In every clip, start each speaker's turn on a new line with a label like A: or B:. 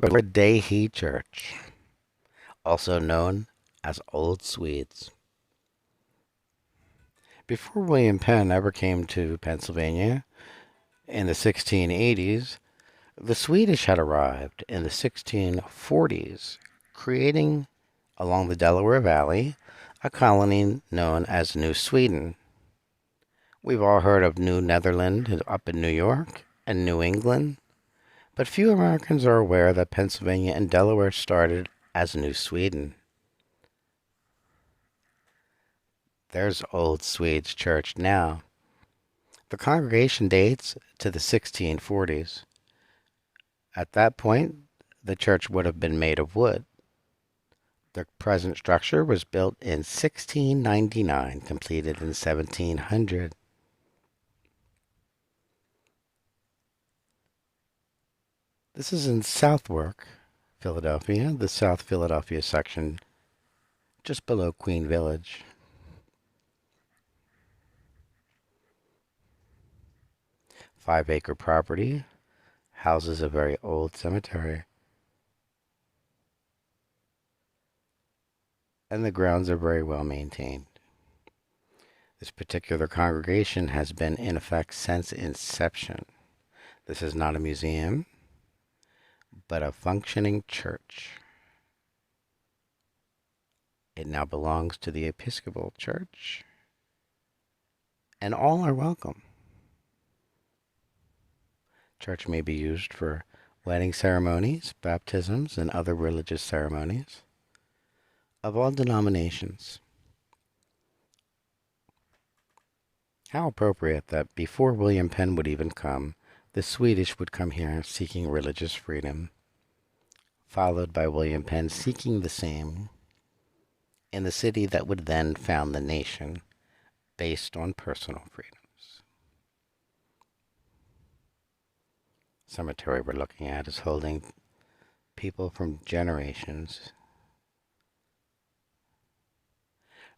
A: Predates Church, also known as Old Swedes. Before William Penn ever came to Pennsylvania in the 1680s, the Swedish had arrived in the 1640s, creating, along the Delaware Valley, a colony known as New Sweden. We've all heard of New Netherland up in New York and New England, but few Americans are aware that Pennsylvania and Delaware started as New Sweden. There's Old Swedes Church now. The congregation dates to the 1640s. At that point, the church would have been made of wood. The present structure was built in 1699, completed in 1700. This is in Southwark, Philadelphia, the South Philadelphia section, just below Queen Village. Five-acre property, houses a very old cemetery, and the grounds are very well maintained. This particular congregation has been in effect since inception. This is not a museum, but a functioning church. It now belongs to the Episcopal Church, and all are welcome. Church may be used for wedding ceremonies, baptisms, and other religious ceremonies of all denominations. How appropriate that before William Penn would even come, the Swedish would come here seeking religious freedom, followed by William Penn seeking the same in the city that would then found the nation based on personal freedoms. Cemetery we're looking at is holding people from generations.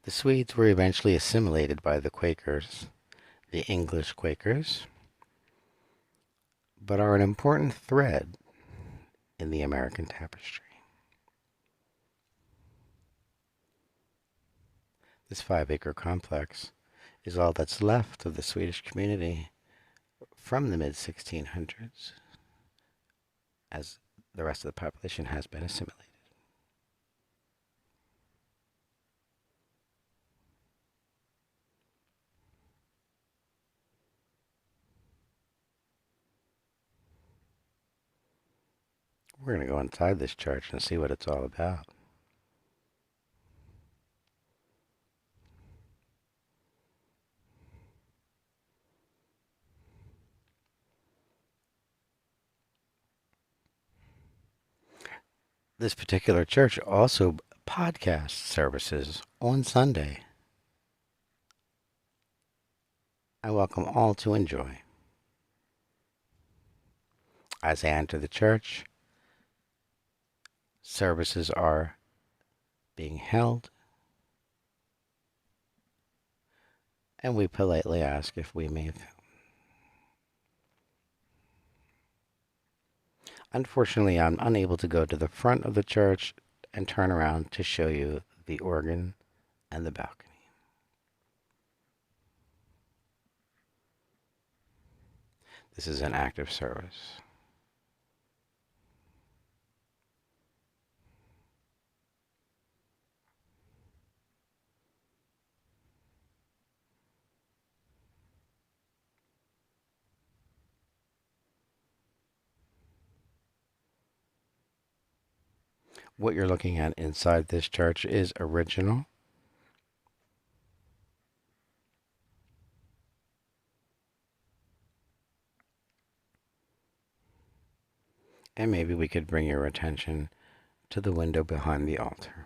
A: The Swedes were eventually assimilated by the Quakers, the English Quakers, but are an important thread in the American tapestry. This 5-acre complex is all that's left of the Swedish community from the mid-1600s, as the rest of the population has been assimilated. We're going to go inside this church and see what it's all about. This particular church also podcasts services on Sunday. I welcome all to enjoy. As I enter the church, services are being held, and we politely ask if we may film. Unfortunately, I'm unable to go to the front of the church and turn around to show you the organ and the balcony. This is an active service. What you're looking at inside this church is original. And maybe we could bring your attention to the window behind the altar.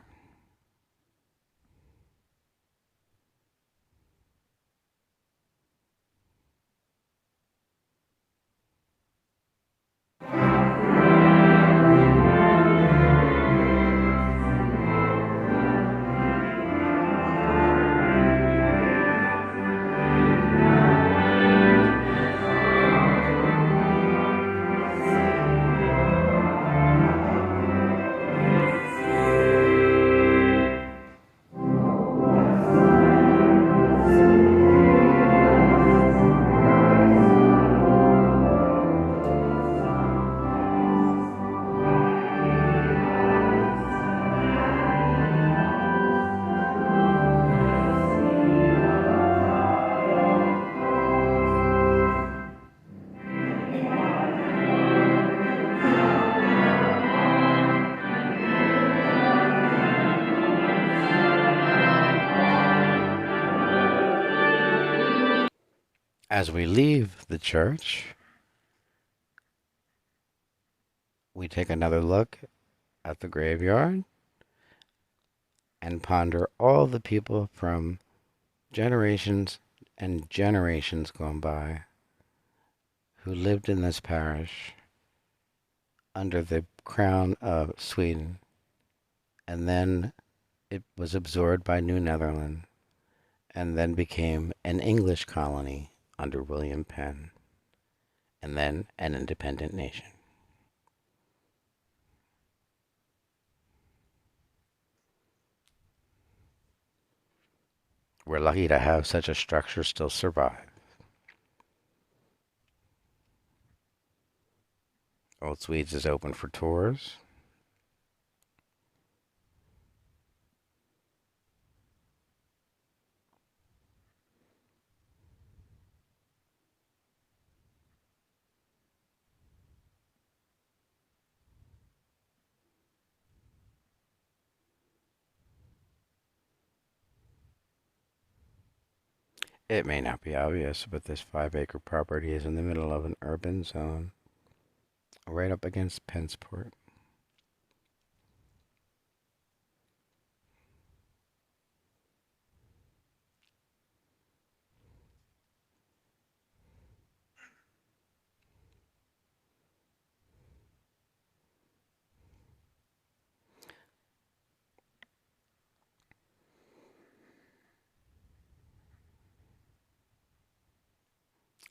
A: As we leave the church, we take another look at the graveyard and ponder all the people from generations and generations gone by who lived in this parish under the crown of Sweden, and then it was absorbed by New Netherland, and then became an English colony under William Penn, and then an independent nation. We're lucky to have such a structure still survive. Old Swedes is open for tours. It may not be obvious, but this 5-acre property is in the middle of an urban zone, right up against Pensport.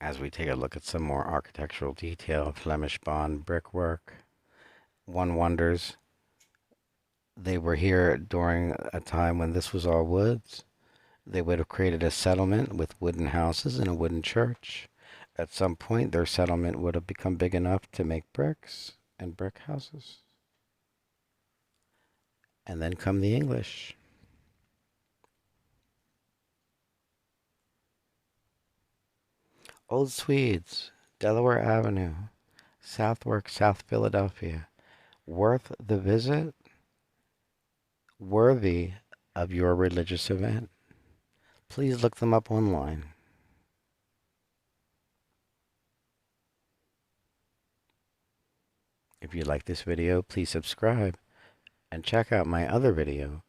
A: As we take a look at some more architectural detail, Flemish bond brickwork, one wonders they were here during a time when this was all woods. They would have created a settlement with wooden houses and a wooden church. At some point, their settlement would have become big enough to make bricks and brick houses. And then come the English. Old Swedes, Delaware Avenue, Southwark, South Philadelphia. Worth the visit, worthy of your religious event. Please look them up online. If you like this video, please subscribe and check out my other video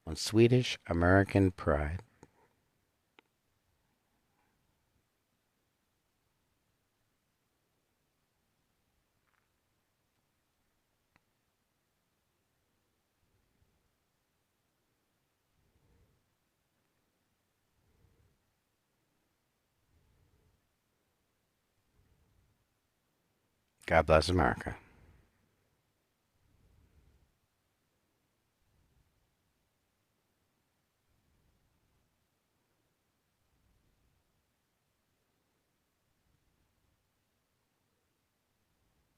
A: on Swedish American pride. God bless America.